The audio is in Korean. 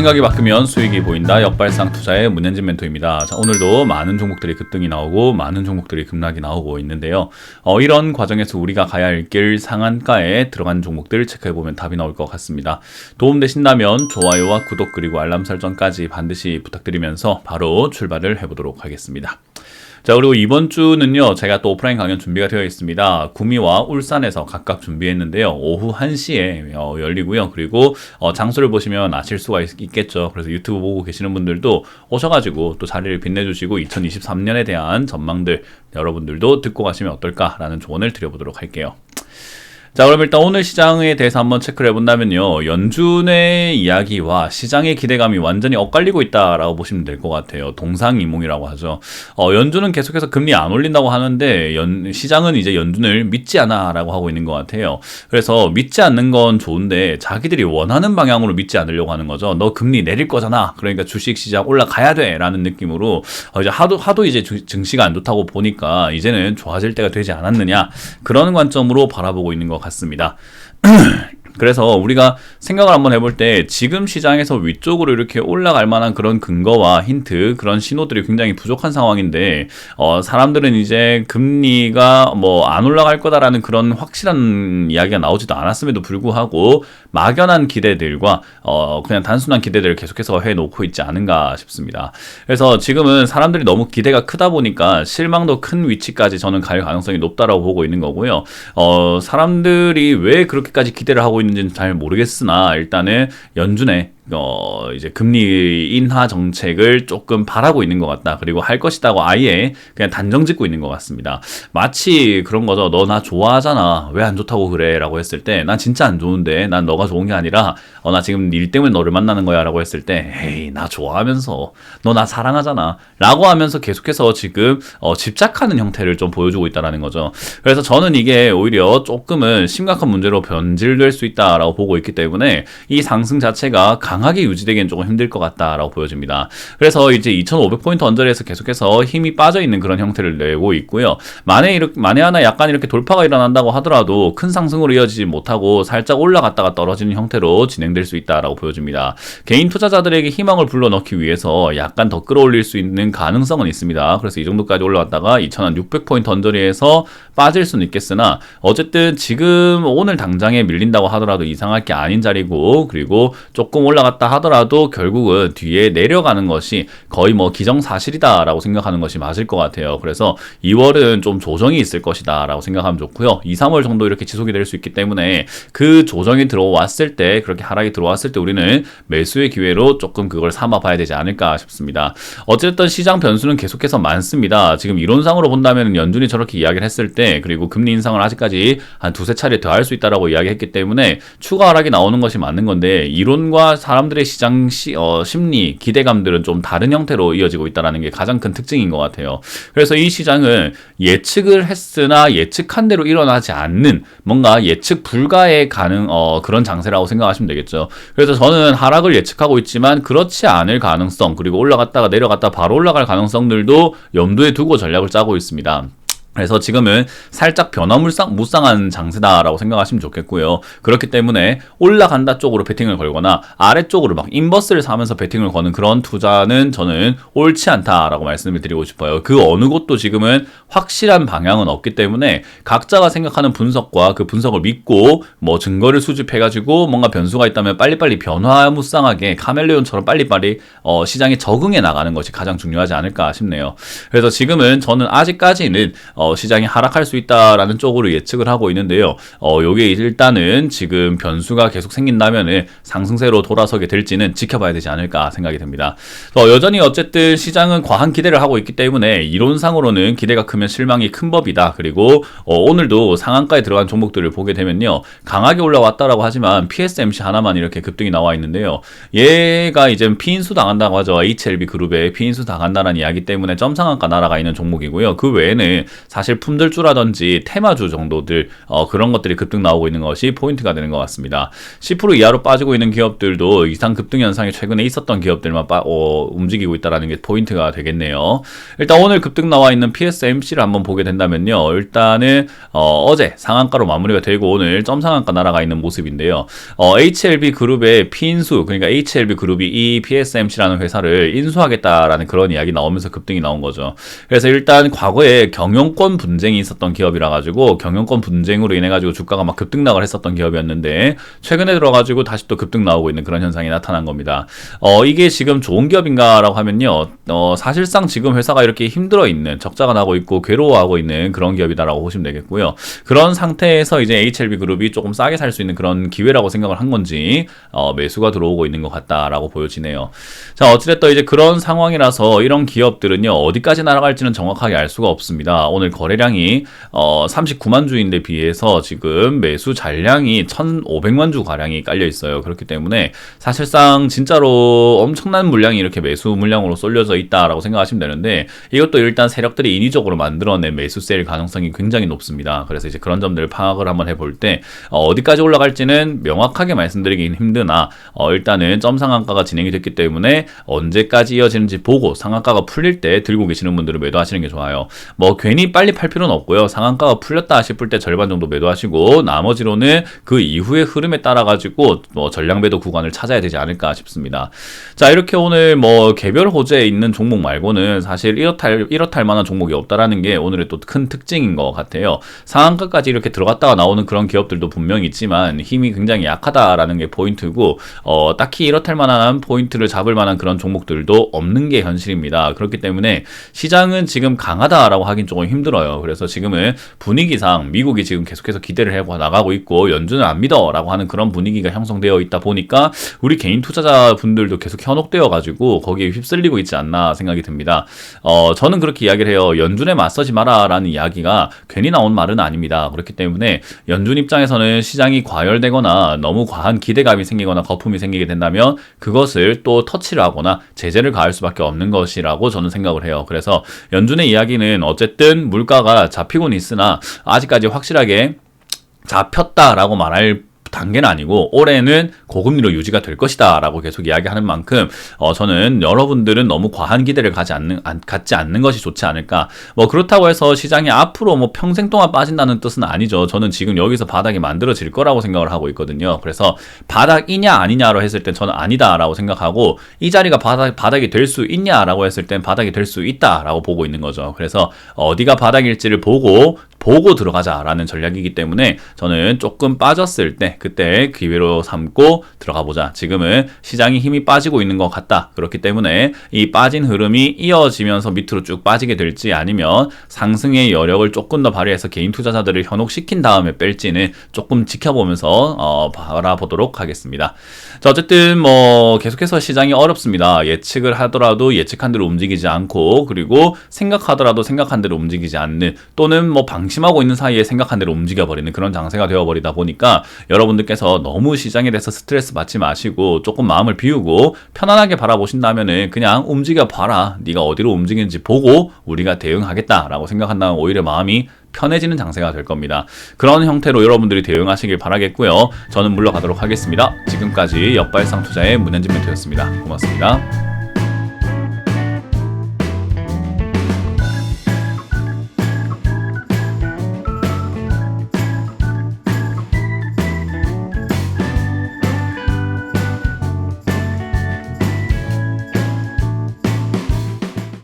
생각이 바뀌면 수익이 보인다. 역발상 투자의 문현진 멘토입니다. 자, 오늘도 많은 종목들이 급등이 나오고 많은 종목들이 급락이 나오고 있는데요. 이런 과정에서 우리가 가야 할 길 상한가에 들어간 종목들 체크해보면 답이 나올 것 같습니다. 도움되신다면 좋아요와 구독 그리고 알람 설정까지 반드시 부탁드리면서 바로 출발을 해보도록 하겠습니다. 자, 그리고 이번 주는요, 제가 또 오프라인 강연 준비가 되어 있습니다. 구미와 울산에서 각각 준비했는데요. 오후 1시에 열리고요. 그리고 장소를 보시면 아실 수가 있겠죠. 그래서 유튜브 보고 계시는 분들도 오셔가지고 또 자리를 빛내주시고 2023년에 대한 전망들 여러분들도 듣고 가시면 어떨까라는 조언을 드려보도록 할게요. 자, 그럼 일단 오늘 시장에 대해서 한번 체크를 해본다면요. 연준의 이야기와 시장의 기대감이 완전히 엇갈리고 있다라고 보시면 될 것 같아요. 동상이몽이라고 하죠. 연준은 계속해서 금리 안 올린다고 하는데 시장은 이제 연준을 믿지 않아라고 하고 있는 것 같아요. 그래서 믿지 않는 건 좋은데 자기들이 원하는 방향으로 믿지 않으려고 하는 거죠. 너 금리 내릴 거잖아. 그러니까 주식 시장 올라가야 돼라는 느낌으로 이제 하도 이제 증시가 안 좋다고 보니까 이제는 좋아질 때가 되지 않았느냐, 그런 관점으로 바라보고 있는 것 같습니다. 그래서 우리가 생각을 한번 해볼 때 지금 시장에서 위쪽으로 이렇게 올라갈 만한 그런 근거와 힌트, 그런 신호들이 굉장히 부족한 상황인데 사람들은 이제 금리가 뭐 안 올라갈 거다라는 그런 확실한 이야기가 나오지도 않았음에도 불구하고 막연한 기대들과 그냥 단순한 기대들을 계속해서 해놓고 있지 않은가 싶습니다. 그래서 지금은 사람들이 너무 기대가 크다 보니까 실망도 큰 위치까지 저는 갈 가능성이 높다라고 보고 있는 거고요. 사람들이 왜 그렇게까지 기대를 하고 있는지는 잘 모르겠으나 일단은 연준의 이제 금리 인하 정책을 조금 바라고 있는 것 같다. 그리고 할 것이다고 아예 그냥 단정 짓고 있는 것 같습니다. 마치 그런 거죠. 너 나 좋아하잖아. 왜 안 좋다고 그래? 라고 했을 때, 난 진짜 안 좋은데, 난 너가 좋은 게 아니라, 나 지금 일 때문에 너를 만나는 거야. 라고 했을 때, 에이, 나 좋아하면서, 너 나 사랑하잖아. 라고 하면서 계속해서 지금, 집착하는 형태를 좀 보여주고 있다는 거죠. 그래서 저는 이게 오히려 조금은 심각한 문제로 변질될 수 있다라고 보고 있기 때문에, 이 상승 자체가 강하게 유지되기엔 조금 힘들 것 같다라고 보여집니다. 그래서 이제 2500포인트 언저리에서 계속해서 힘이 빠져있는 그런 형태를 내고 있고요. 만에 하나 약간 이렇게 돌파가 일어난다고 하더라도 큰 상승으로 이어지지 못하고 살짝 올라갔다가 떨어지는 형태로 진행될 수 있다라고 보여집니다. 개인 투자자들에게 희망을 불러넣기 위해서 약간 더 끌어올릴 수 있는 가능성은 있습니다. 그래서 이 정도까지 올라왔다가 2600포인트 언저리에서 빠질 수는 있겠으나 어쨌든 지금 오늘 당장에 밀린다고 하더라도 이상할 게 아닌 자리고, 그리고 조금 올라갔다 하더라도 결국은 뒤에 내려가는 것이 거의 뭐 기정사실이다라고 생각하는 것이 맞을 것 같아요. 그래서 2월은 좀 조정이 있을 것이다 라고 생각하면 좋고요. 2, 3월 정도 이렇게 지속이 될 수 있기 때문에 그 조정이 들어왔을 때, 그렇게 하락이 들어왔을 때 우리는 매수의 기회로 조금 그걸 삼아 봐야 되지 않을까 싶습니다. 어쨌든 시장 변수는 계속해서 많습니다. 지금 이론상으로 본다면 연준이 저렇게 이야기를 했을 때, 그리고 금리 인상을 아직까지 한 두세 차례 더 할 수 있다라고 이야기했기 때문에 추가 하락이 나오는 것이 맞는 건데, 이론과 사람들의 시장 심리, 기대감들은 좀 다른 형태로 이어지고 있다는 게 가장 큰 특징인 것 같아요. 그래서 이 시장은 예측을 했으나 예측한 대로 일어나지 않는, 뭔가 예측 불가의 그런 장세라고 생각하시면 되겠죠. 그래서 저는 하락을 예측하고 있지만 그렇지 않을 가능성, 그리고 올라갔다가 내려갔다 바로 올라갈 가능성들도 염두에 두고 전략을 짜고 있습니다. 그래서 지금은 살짝 변화무쌍한 장세다라고 생각하시면 좋겠고요. 그렇기 때문에 올라간다 쪽으로 베팅을 걸거나 아래쪽으로 막 인버스를 사면서 베팅을 거는 그런 투자는 저는 옳지 않다라고 말씀을 드리고 싶어요. 그 어느 곳도 지금은 확실한 방향은 없기 때문에 각자가 생각하는 분석과 그 분석을 믿고 뭐 증거를 수집해가지고 뭔가 변수가 있다면 빨리빨리 변화무쌍하게 카멜레온처럼 빨리빨리 시장에 적응해 나가는 것이 가장 중요하지 않을까 싶네요. 그래서 지금은 저는 아직까지는 시장이 하락할 수 있다라는 쪽으로 예측을 하고 있는데요. 요게 일단은 지금 변수가 계속 생긴다면은 상승세로 돌아서게 될지는 지켜봐야 되지 않을까 생각이 듭니다. 여전히 어쨌든 시장은 과한 기대를 하고 있기 때문에 이론상으로는 기대가 크면 실망이 큰 법이다. 그리고 오늘도 상한가에 들어간 종목들을 보게 되면요, 강하게 올라왔다라고 하지만 PSMC 하나만 이렇게 급등이 나와 있는데요. 얘가 이제 피인수 당한다고 하죠. HLB 그룹에 피인수 당한다는 이야기 때문에 점상한가 날아가 있는 종목이고요. 그 외에는 사실 품절주라든지 테마주 정도들 그런 것들이 급등 나오고 있는 것이 포인트가 되는 것 같습니다. 10% 이하로 빠지고 있는 기업들도 이상 급등 현상이 최근에 있었던 기업들만 움직이고 있다는 게 포인트가 되겠네요. 일단 오늘 급등 나와 있는 PSMC를 한번 보게 된다면요. 일단은 어제 상한가로 마무리가 되고 오늘 점상한가 날아가 있는 모습인데요. HLB 그룹의 피인수, 그러니까 HLB 그룹이 이 PSMC라는 회사를 인수하겠다라는 그런 이야기 나오면서 급등이 나온 거죠. 그래서 일단 과거에 경영권 분쟁이 있었던 기업이라 가지고 경영권 분쟁으로 인해 가지고 주가가 막 급등락을 했었던 기업이었는데 최근에 들어가지고 다시 또 급등 나오고 있는 그런 현상이 나타난 겁니다. 이게 지금 좋은 기업인가라고 하면요. 사실상 지금 회사가 이렇게 힘들어 있는, 적자가 나고 있고 괴로워하고 있는 그런 기업이다라고 보시면 되겠고요. 그런 상태에서 이제 HLB 그룹이 조금 싸게 살 수 있는 그런 기회라고 생각을 한 건지 매수가 들어오고 있는 것 같다라고 보여지네요. 자, 어찌됐든 이제 그런 상황이라서 이런 기업들은요, 어디까지 날아갈지는 정확하게 알 수가 없습니다. 오늘 거래량이 39만 주인데 비해서 지금 매수 잔량이 1,500만 주 가량이 깔려 있어요. 그렇기 때문에 사실상 진짜로 엄청난 물량이 이렇게 매수 물량으로 쏠려져 있다라고 생각하시면 되는데, 이것도 일단 세력들이 인위적으로 만들어낸 매수세일 가능성이 굉장히 높습니다. 그래서 이제 그런 점들을 파악을 한번 해볼 때 어디까지 올라갈지는 명확하게 말씀드리긴 힘드나 일단은 점 상한가가 진행이 됐기 때문에 언제까지 이어지는지 보고 상한가가 풀릴 때 들고 계시는 분들은 매도하시는 게 좋아요. 뭐 괜히 빨리 팔 필요는 없고요. 상한가가 풀렸다 싶을 때 절반 정도 매도하시고 나머지로는 그 이후의 흐름에 따라 가지고 뭐 전량 매도 구간을 찾아야 되지 않을까 싶습니다. 자, 이렇게 오늘 뭐 개별 호재에 있는 종목 말고는 사실 이렇다 할 만한 종목이 없다라는 게 오늘의 또 큰 특징인 것 같아요. 상한가까지 이렇게 들어갔다가 나오는 그런 기업들도 분명히 있지만 힘이 굉장히 약하다라는 게 포인트고, 딱히 이렇다 할 만한 포인트를 잡을 만한 그런 종목들도 없는 게 현실입니다. 그렇기 때문에 시장은 지금 강하다라고 하긴 조금 힘들어요. 그래서 지금은 분위기상 미국이 지금 계속해서 기대를 하고 나가고 있고 연준을 안 믿어라고 하는 그런 분위기가 형성되어 있다 보니까 우리 개인 투자자분들도 계속 현혹되어 가지고 거기에 휩쓸리고 있지 않나 생각이 듭니다. 저는 그렇게 이야기를 해요. 연준에 맞서지 마라라는 이야기가 괜히 나온 말은 아닙니다. 그렇기 때문에 연준 입장에서는 시장이 과열되거나 너무 과한 기대감이 생기거나 거품이 생기게 된다면 그것을 또 터치를 하거나 제재를 가할 수밖에 없는 것이라고 저는 생각을 해요. 그래서 연준의 이야기는 어쨌든 물가가 잡히고는 있으나 아직까지 확실하게 잡혔다라고 말할 단계는 아니고 올해는 고금리로 유지가 될 것이다 라고 계속 이야기하는 만큼 저는 여러분들은 너무 과한 기대를 갖지 않는 것이 좋지 않을까. 뭐 그렇다고 해서 시장이 앞으로 뭐 평생 동안 빠진다는 뜻은 아니죠. 저는 지금 여기서 바닥이 만들어질 거라고 생각을 하고 있거든요. 그래서 바닥이냐 아니냐로 했을 땐 저는 아니다 라고 생각하고, 이 자리가 바닥이 될 수 있냐 라고 했을 땐 바닥이 될 수 있다 라고 보고 있는 거죠. 그래서 어디가 바닥일지를 보고 들어가자라는 전략이기 때문에 저는 조금 빠졌을 때 그때 기회로 삼고 들어가 보자. 지금은 시장이 힘이 빠지고 있는 것 같다. 그렇기 때문에 이 빠진 흐름이 이어지면서 밑으로 쭉 빠지게 될지 아니면 상승의 여력을 조금 더 발휘해서 개인 투자자들을 현혹시킨 다음에 뺄지는 조금 지켜보면서 바라보도록 하겠습니다. 자, 어쨌든 뭐 계속해서 시장이 어렵습니다. 예측을 하더라도 예측한 대로 움직이지 않고, 그리고 생각하더라도 생각한 대로 움직이지 않는, 또는 뭐 방심하고 있는 사이에 생각한 대로 움직여버리는 그런 장세가 되어버리다 보니까 여러분들께서 너무 시장에 대해서 스트레스 받지 마시고 조금 마음을 비우고 편안하게 바라보신다면은 그냥 움직여봐라. 네가 어디로 움직이는지 보고 우리가 대응하겠다라고 생각한다면 오히려 마음이 편해지는 장세가 될 겁니다. 그런 형태로 여러분들이 대응하시길 바라겠고요. 저는 물러가도록 하겠습니다. 지금까지 역발상 투자의 문현진 멘토였습니다. 고맙습니다.